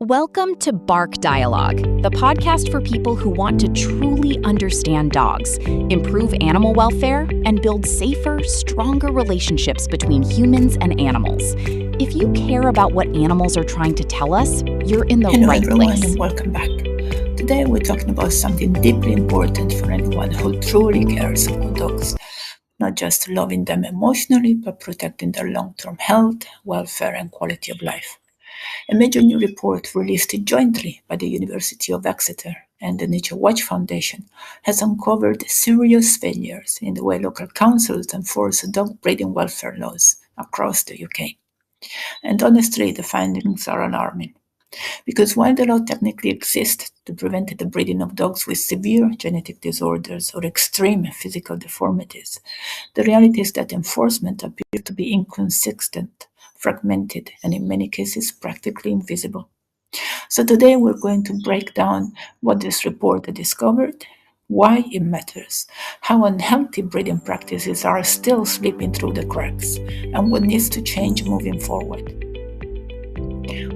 Welcome to Bark Dialogue, the podcast for people who want to truly understand dogs, improve animal welfare, and build safer, stronger relationships between humans and animals. If you care about what animals are trying to tell us, you're in the right place. And welcome back. Today we're talking about something deeply important for anyone who truly cares about dogs. Not just loving them emotionally, but protecting their long-term health, welfare, and quality of life. A major new report released jointly by the University of Exeter and the Nature Watch Foundation has uncovered serious failures in the way local councils enforce dog breeding welfare laws across the UK. And honestly, the findings are alarming. Because while the law technically exists to prevent the breeding of dogs with severe genetic disorders or extreme physical deformities, the reality is that enforcement appears to be inconsistent, fragmented, and in many cases practically invisible. So today we're going to break down what this report discovered, why it matters, how unhealthy breeding practices are still slipping through the cracks, and what needs to change moving forward.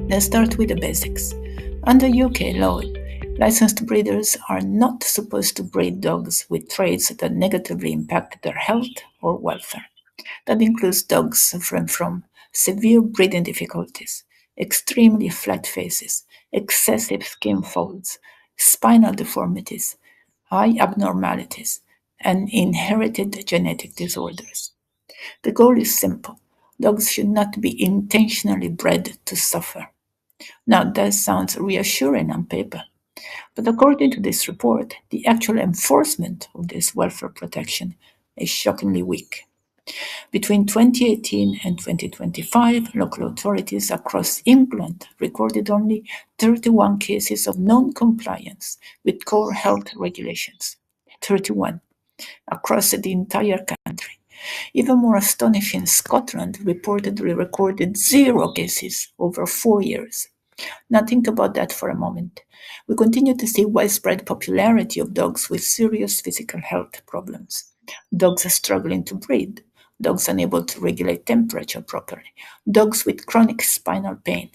Let's start with the basics. Under UK law, licensed breeders are not supposed to breed dogs with traits that negatively impact their health or welfare. That includes dogs suffering from severe breeding difficulties, extremely flat faces, excessive skin folds, spinal deformities, eye abnormalities, and inherited genetic disorders. The goal is simple. Dogs should not be intentionally bred to suffer. Now, that sounds reassuring on paper, but according to this report, the actual enforcement of this welfare protection is shockingly weak. Between 2018 and 2025, local authorities across England recorded only 31 cases of non-compliance with core health regulations. 31 across the entire country. Even more astonishing, Scotland reportedly recorded 0 cases over 4 years. Now think about that for a moment. We continue to see widespread popularity of dogs with serious physical health problems. Dogs struggling to breathe, dogs unable to regulate temperature properly, dogs with chronic spinal pain,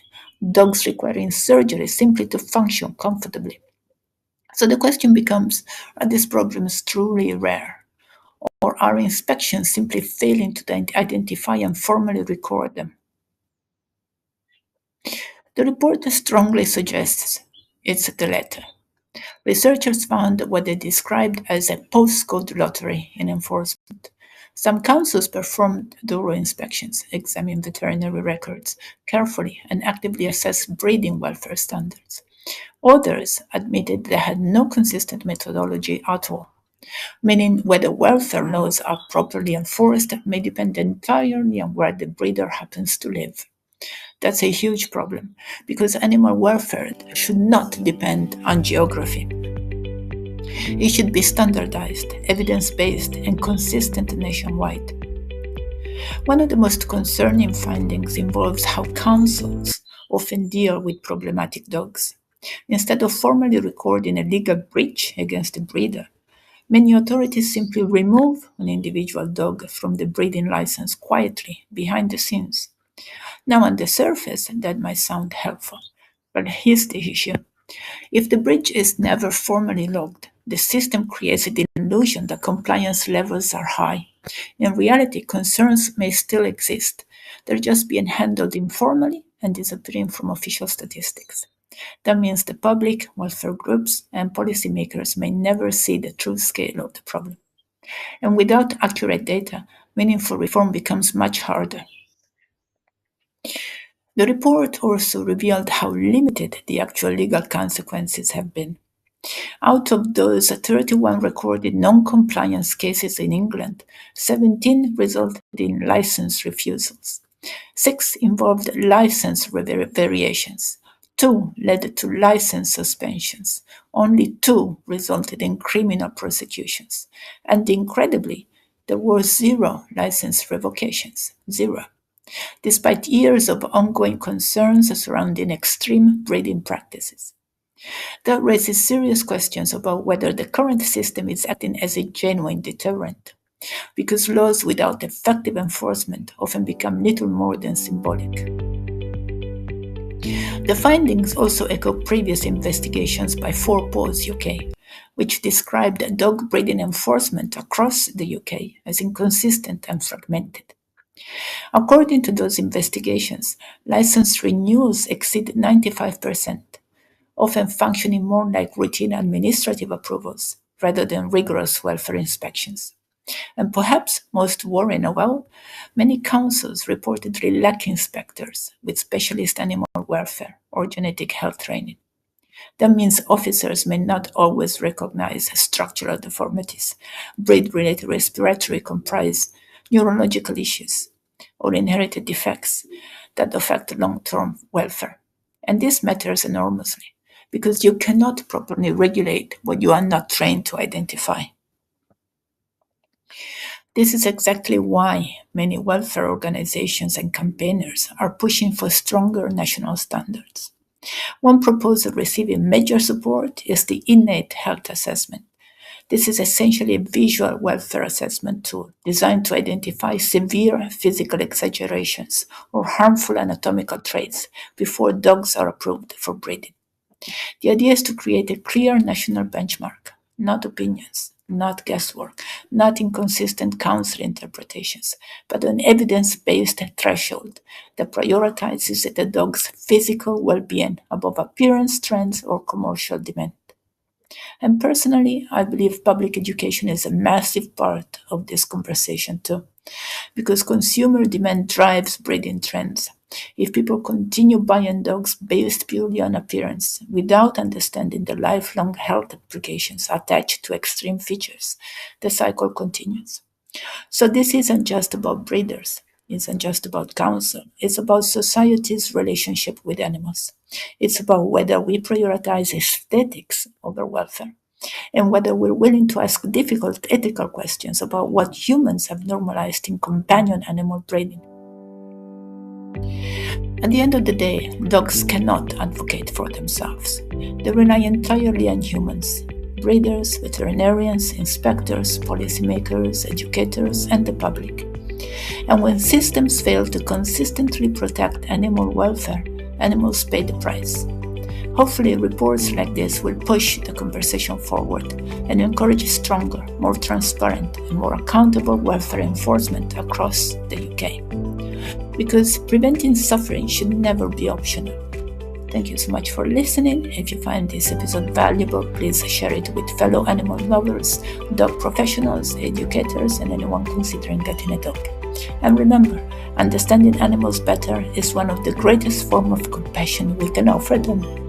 dogs requiring surgery simply to function comfortably. So the question becomes, are these problems truly rare? Or are inspections simply failing to identify and formally record them? The report strongly suggests it's the latter. Researchers found what they described as a postcode lottery in enforcement. Some councils performed thorough inspections, examined veterinary records carefully, and actively assessed breeding welfare standards. Others admitted they had no consistent methodology at all, meaning whether welfare laws are properly enforced may depend entirely on where the breeder happens to live. That's a huge problem, because animal welfare should not depend on geography. It should be standardized, evidence-based, and consistent nationwide. One of the most concerning findings involves how councils often deal with problematic dogs. Instead of formally recording a legal breach against the breeder, many authorities simply remove an individual dog from the breeding license quietly, behind the scenes. Now, on the surface, that might sound helpful, but here's the issue. If the breach is never formally logged, the system creates the illusion that compliance levels are high. In reality, concerns may still exist. They're just being handled informally and disappearing from official statistics. That means the public, welfare groups, and policymakers may never see the true scale of the problem. And without accurate data, meaningful reform becomes much harder. The report also revealed how limited the actual legal consequences have been. Out of those 31 recorded non-compliance cases in England, 17 resulted in license refusals. 6 involved license variations. 2 led to license suspensions. Only 2 resulted in criminal prosecutions. And incredibly, there were 0 license revocations. 0. Despite years of ongoing concerns surrounding extreme breeding practices. That raises serious questions about whether the current system is acting as a genuine deterrent, because laws without effective enforcement often become little more than symbolic. The findings also echo previous investigations by 4paws UK, which described dog breeding enforcement across the UK as inconsistent and fragmented. According to those investigations, license renewals exceed 95%, often functioning more like routine administrative approvals rather than rigorous welfare inspections. And perhaps most worrying of all, many councils reportedly lack inspectors with specialist animal welfare or genetic health training. That means officers may not always recognize structural deformities, breed-related respiratory comprise neurological issues, or inherited defects that affect long-term welfare. And this matters enormously because you cannot properly regulate what you are not trained to identify. This is exactly why many welfare organizations and campaigners are pushing for stronger national standards. One proposal receiving major support is the Innate Health Assessment. This is essentially a visual welfare assessment tool designed to identify severe physical exaggerations or harmful anatomical traits before dogs are approved for breeding. The idea is to create a clear national benchmark, not opinions, not guesswork, not inconsistent council interpretations, but an evidence-based threshold that prioritizes the dog's physical well-being above appearance trends or commercial demand. And personally, I believe public education is a massive part of this conversation too, because consumer demand drives breeding trends. If people continue buying dogs based purely on appearance, without understanding the lifelong health implications attached to extreme features, the cycle continues. So this isn't just about breeders. It isn't just about council. It's about society's relationship with animals. It's about whether we prioritize aesthetics over welfare, and whether we're willing to ask difficult ethical questions about what humans have normalized in companion animal breeding. At the end of the day, dogs cannot advocate for themselves. They rely entirely on humans, breeders, veterinarians, inspectors, policymakers, educators, and the public. And when systems fail to consistently protect animal welfare, animals pay the price. Hopefully, reports like this will push the conversation forward and encourage stronger, more transparent, and more accountable welfare enforcement across the UK. Because preventing suffering should never be optional. Thank you so much for listening. If you find this episode valuable, please share it with fellow animal lovers, dog professionals, educators, and anyone considering getting a dog. And remember, understanding animals better is one of the greatest forms of compassion we can offer them.